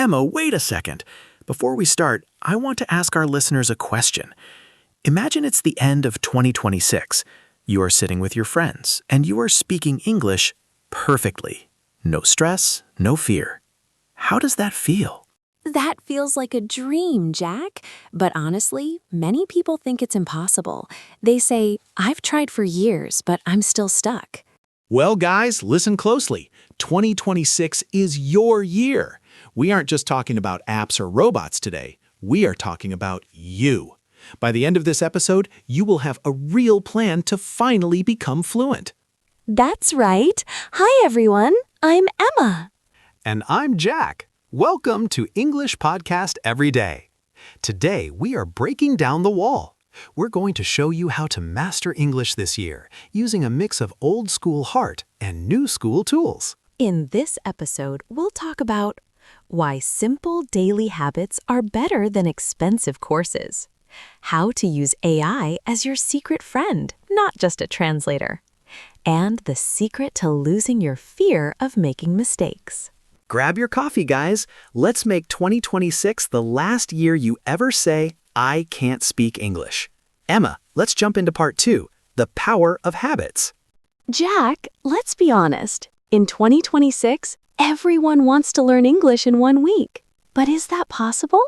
Emma, wait a second. Before we start, I want to ask our listeners a question. Imagine it's the end of 2026. You are sitting with your friends, and you are speaking English perfectly. No stress, no fear. How does that feel? That feels like a dream, Jack. But honestly, many people think it's impossible. They say, I've tried for years, but I'm still stuck. Well, guys, listen closely. 2026 is your year. We aren't just talking about apps or robots today. We are talking about you. By the end of this episode, you will have a real plan to finally become fluent. That's right. Hi, everyone. I'm Emma. And I'm Jack. Welcome to English Podcast Every Day. Today, we are breaking down the wall. We're going to show you how to master English this year using a mix of old school heart and new school tools. In this episode, we'll talk about why simple daily habits are better than expensive courses, how to use AI as your secret friend, not just a translator, and the secret to losing your fear of making mistakes. Grab your coffee, guys. Let's make 2026 the last year you ever say, I can't speak English. Emma, let's jump into part 2, the power of habits. Jack, let's be honest. In 2026, everyone wants to learn English in 1 week. But is that possible?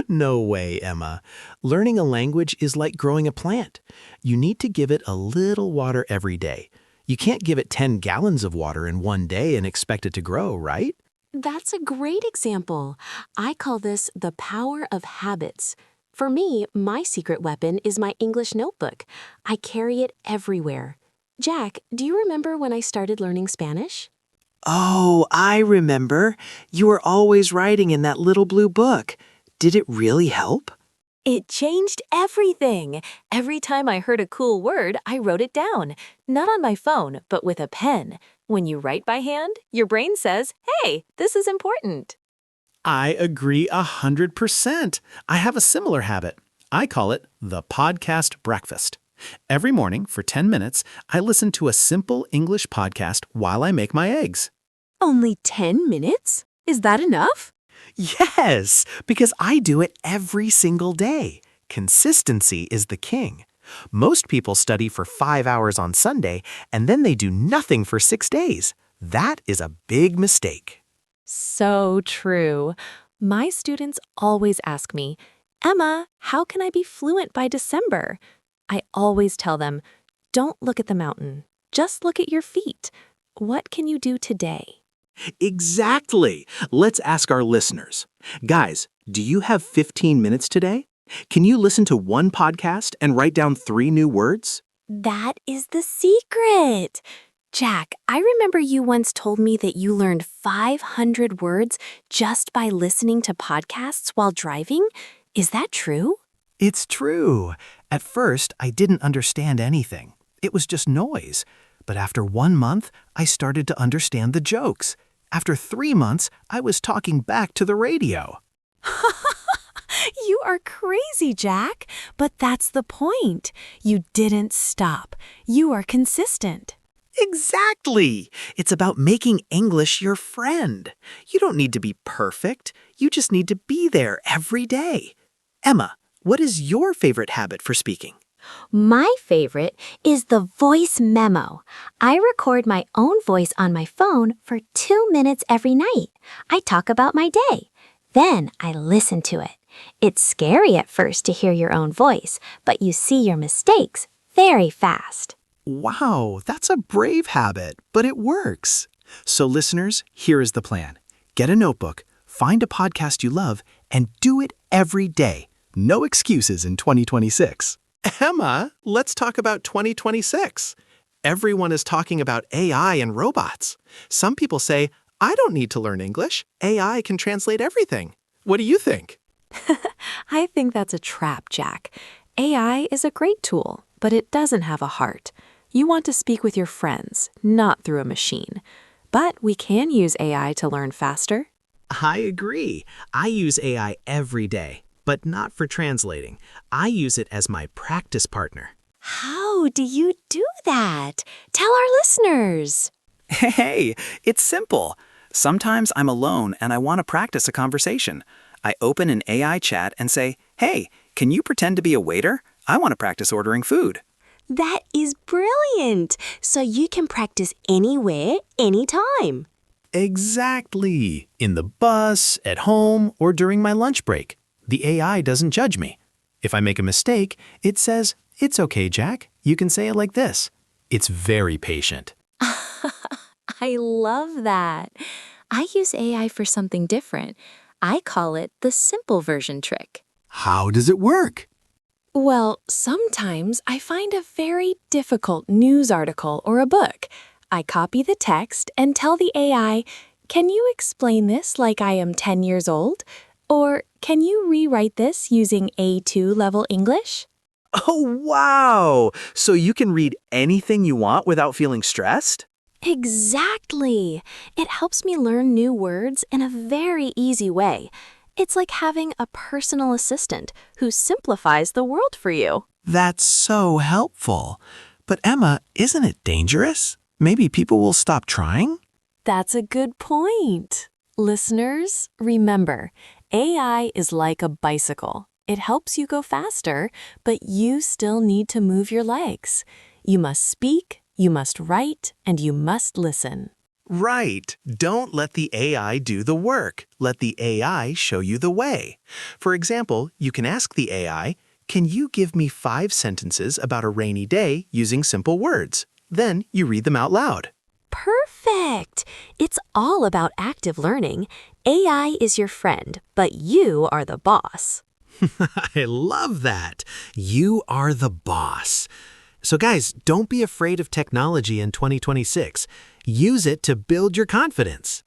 No way, Emma. Learning a language is like growing a plant. You need to give it a little water every day. You can't give it 10 gallons of water in 1 day and expect it to grow, right? That's a great example. I call this the power of habits. For me, my secret weapon is my English notebook. I carry it everywhere. Jack, do you remember when I started learning Spanish? Oh, I remember. You were always writing in that little blue book. Did it really help? It changed everything. Every time I heard a cool word, I wrote it down. Not on my phone, but with a pen. When you write by hand, your brain says, hey, this is important. I agree 100%. I have a similar habit. I call it the podcast breakfast. Every morning for 10 minutes, I listen to a simple English podcast while I make my eggs. Only 10 minutes? Is that enough? Yes, because I do it every single day. Consistency is the king. Most people study for 5 hours on Sunday, and then they do nothing for 6 days. That is a big mistake. So true. My students always ask me, Emma, how can I be fluent by December? I always tell them, don't look at the mountain. Just look at your feet. What can you do today? Exactly. Let's ask our listeners. Guys, do you have 15 minutes today? Can you listen to one podcast and write down 3 new words? That is the secret. Jack, I remember you once told me that you learned 500 words just by listening to podcasts while driving. Is that true? It's true. At first, I didn't understand anything. It was just noise. But after 1 month, I started to understand the jokes. After 3 months, I was talking back to the radio. You are crazy, Jack. But that's the point. You didn't stop. You are consistent. Exactly. It's about making English your friend. You don't need to be perfect. You just need to be there every day. Emma, what is your favorite habit for speaking? My favorite is the voice memo. I record my own voice on my phone for 2 minutes every night. I talk about my day. Then I listen to it. It's scary at first to hear your own voice, but you see your mistakes very fast. Wow, that's a brave habit, but it works. So listeners, here is the plan. Get a notebook, find a podcast you love, and do it every day. No excuses in 2026. Emma, let's talk about 2026. Everyone is talking about AI and robots. Some people say, I don't need to learn English. AI can translate everything. What do you think? I think that's a trap, Jack. AI is a great tool, but it doesn't have a heart. You want to speak with your friends, not through a machine. But we can use AI to learn faster. I agree. I use AI every day, but not for translating. I use it as my practice partner. How do you do that? Tell our listeners. Hey, it's simple. Sometimes I'm alone and I want to practice a conversation. I open an AI chat and say, "Hey, can you pretend to be a waiter? I want to practice ordering food." That is brilliant! So you can practice anywhere, anytime. Exactly. In the bus, at home, or during my lunch break. The AI doesn't judge me. If I make a mistake, it says, "It's okay, Jack. You can say it like this." It's very patient. I love that. I use AI for something different. I call it the simple version trick. How does it work? Well, sometimes I find a very difficult news article or a book. I copy the text and tell the AI, "Can you explain this like I am 10 years old?" Or, "Can you rewrite this using A2 level English?" Oh, wow! So you can read anything you want without feeling stressed? Exactly! It helps me learn new words in a very easy way. It's like having a personal assistant who simplifies the world for you. That's so helpful. But Emma, isn't it dangerous? Maybe people will stop trying? That's a good point. Listeners, remember, AI is like a bicycle. It helps you go faster, but you still need to move your legs. You must speak, you must write, and you must listen. Right. Don't let the AI do the work. Let the AI show you the way. For example, you can ask the AI, "Can you give me 5 sentences about a rainy day using simple words?" Then you read them out loud. Perfect! It's all about active learning. AI is your friend, but you are the boss. I love that. You are the boss. So guys, don't be afraid of technology in 2026. Use it to build your confidence.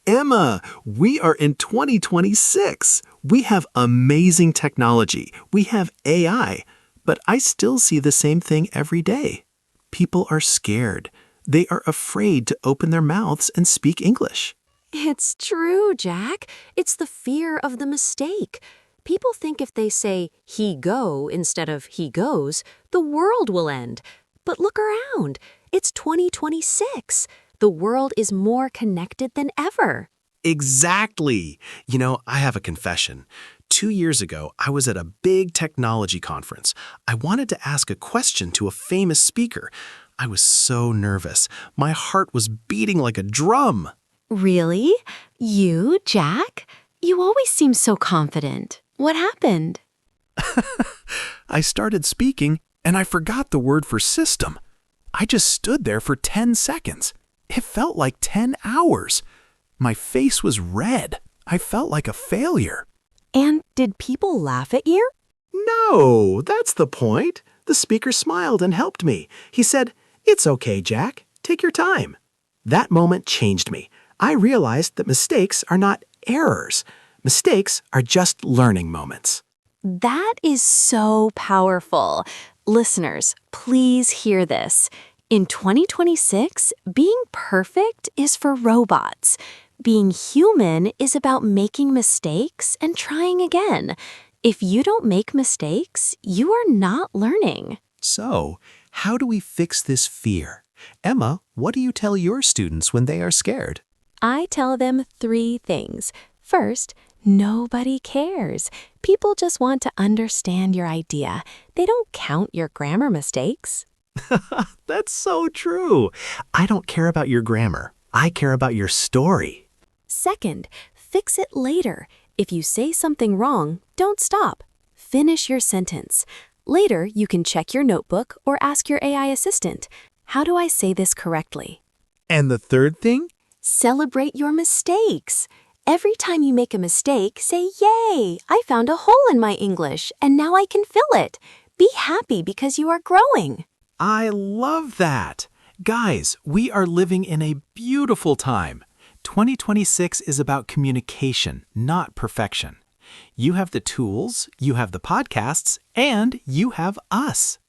Emma, we are in 2026. We have amazing technology. We have AI, but I still see the same thing every day. People are scared. They are afraid to open their mouths and speak English. It's true, Jack. It's the fear of the mistake. People think if they say he go instead of he goes, the world will end. But look around. It's 2026. The world is more connected than ever. Exactly. You know, I have a confession. 2 years ago, I was at a big technology conference. I wanted to ask a question to a famous speaker. I was so nervous. My heart was beating like a drum. Really? You, Jack? You always seem so confident. What happened? I started speaking, and I forgot the word for system. I just stood there for 10 seconds. It felt like 10 hours. My face was red. I felt like a failure. And did people laugh at you? No, that's the point. The speaker smiled and helped me. He said, "It's okay, Jack. Take your time." That moment changed me. I realized that mistakes are not errors. Mistakes are just learning moments. That is so powerful. Listeners, please hear this. In 2026, being perfect is for robots. Being human is about making mistakes and trying again. If you don't make mistakes, you are not learning. So, how do we fix this fear? Emma, what do you tell your students when they are scared? I tell them 3 things. First, nobody cares. People just want to understand your idea. They don't count your grammar mistakes. That's so true. I don't care about your grammar. I care about your story. Second, fix it later. If you say something wrong, don't stop. Finish your sentence. Later, you can check your notebook or ask your AI assistant, "How do I say this correctly?" And the third thing? Celebrate your mistakes. Every time you make a mistake, say, "Yay, I found a hole in my English, and now I can fill it." Be happy because you are growing. I love that. Guys, we are living in a beautiful time. 2026 is about communication, not perfection. You have the tools, you have the podcasts, and you have us.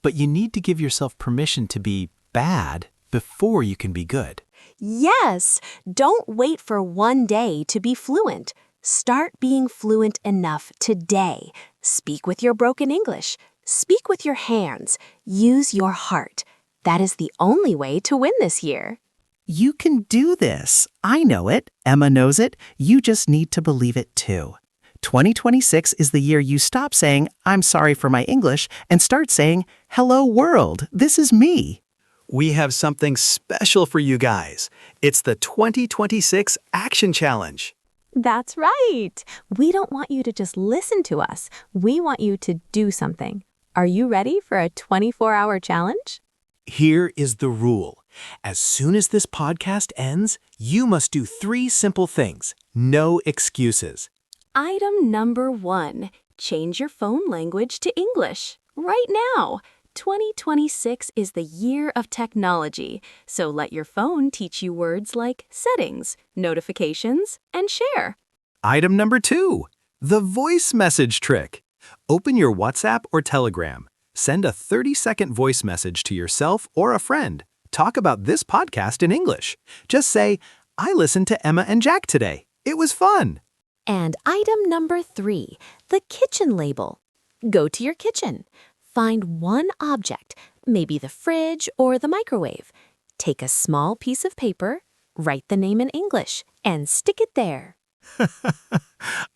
But you need to give yourself permission to be bad before you can be good. Yes, don't wait for one day to be fluent. Start being fluent enough today. Speak with your broken English. Speak with your hands. Use your heart. That is the only way to win this year. You can do this. I know it. Emma knows it. You just need to believe it too. 2026 is the year you stop saying, I'm sorry for my English, and start saying, hello world, this is me. We have something special for you guys. It's the 2026 Action Challenge. That's right. We don't want you to just listen to us. We want you to do something. Are you ready for a 24-hour challenge? Here is the rule. As soon as this podcast ends, you must do 3 simple things. No excuses. Item number 1. Change your phone language to English. Right now. 2026 is the year of technology, so let your phone teach you words like settings, notifications, and share. Item number 2. The voice message trick. Open your WhatsApp or Telegram. Send a 30-second voice message to yourself or a friend. Talk about this podcast in English. Just say, I listened to Emma and Jack today. It was fun. And item number 3, the kitchen label. Go to your kitchen. Find one object, maybe the fridge or the microwave. Take a small piece of paper, write the name in English, and stick it there.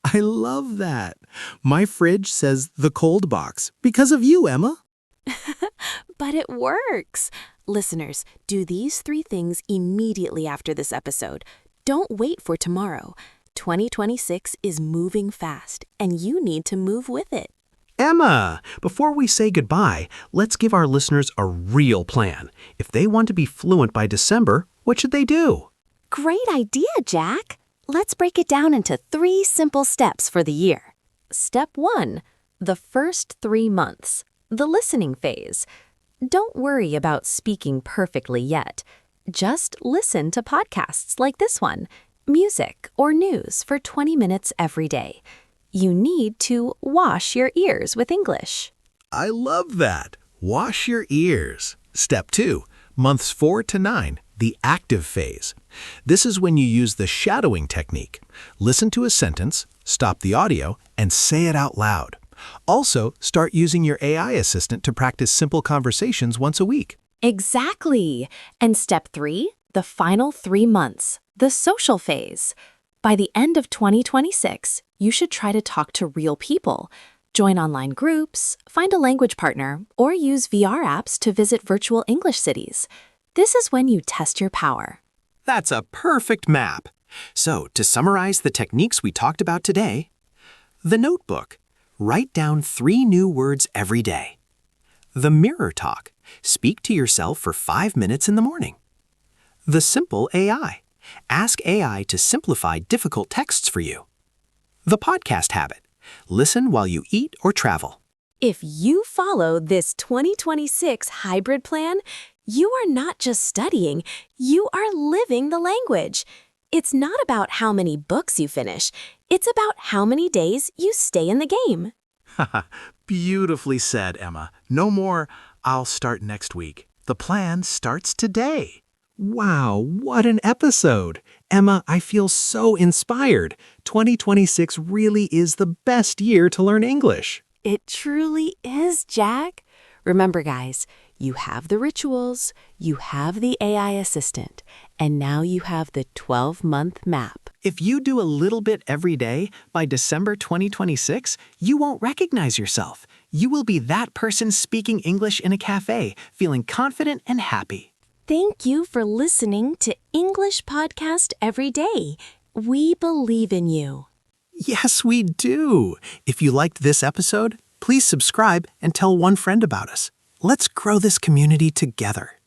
I love that. My fridge says the cold box because of you, Emma. But it works. Listeners, do these 3 things immediately after this episode. Don't wait for tomorrow. 2026 is moving fast, and you need to move with it. Emma, before we say goodbye, let's give our listeners a real plan. If they want to be fluent by December, what should they do? Great idea, Jack. Let's break it down into 3 simple steps for the year. Step 1. The first 3 months. The listening phase. Don't worry about speaking perfectly yet. Just listen to podcasts like this one, music or news for 20 minutes every day. You need to wash your ears with English. I love that. Wash your ears. Step 2. Months 4 to 9, the active phase. This is when you use the shadowing technique. Listen to a sentence, stop the audio, and say it out loud. Also, start using your AI assistant to practice simple conversations once a week. Exactly. And step 3, the final 3 months, the social phase. By the end of 2026, you should try to talk to real people. Join online groups, find a language partner, or use VR apps to visit virtual English cities. This is when you test your power. That's a perfect map. So, to summarize the techniques we talked about today, the notebook. Write down 3 new words every day. The mirror talk. Speak to yourself for 5 minutes in the morning. The simple AI. Ask AI to simplify difficult texts for you. The podcast habit. Listen while you eat or travel. If you follow this 2026 hybrid plan, you are not just studying, you are living the language. It's not about how many books you finish. It's about how many days you stay in the game. Beautifully said, Emma. No more, I'll start next week. The plan starts today. Wow, what an episode! Emma, I feel so inspired. 2026 really is the best year to learn English. It truly is, Jack. Remember, guys, you have the rituals, you have the AI assistant, and now you have the 12-month map. If you do a little bit every day, by December 2026, you won't recognize yourself. You will be that person speaking English in a cafe, feeling confident and happy. Thank you for listening to English Podcast Every Day. We believe in you. Yes, we do. If you liked this episode, please subscribe and tell one friend about us. Let's grow this community together.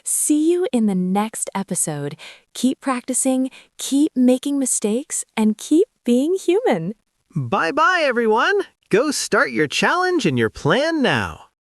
See you in the next episode. Keep practicing, keep making mistakes, and keep being human. Bye-bye, everyone. Go start your challenge and your plan now.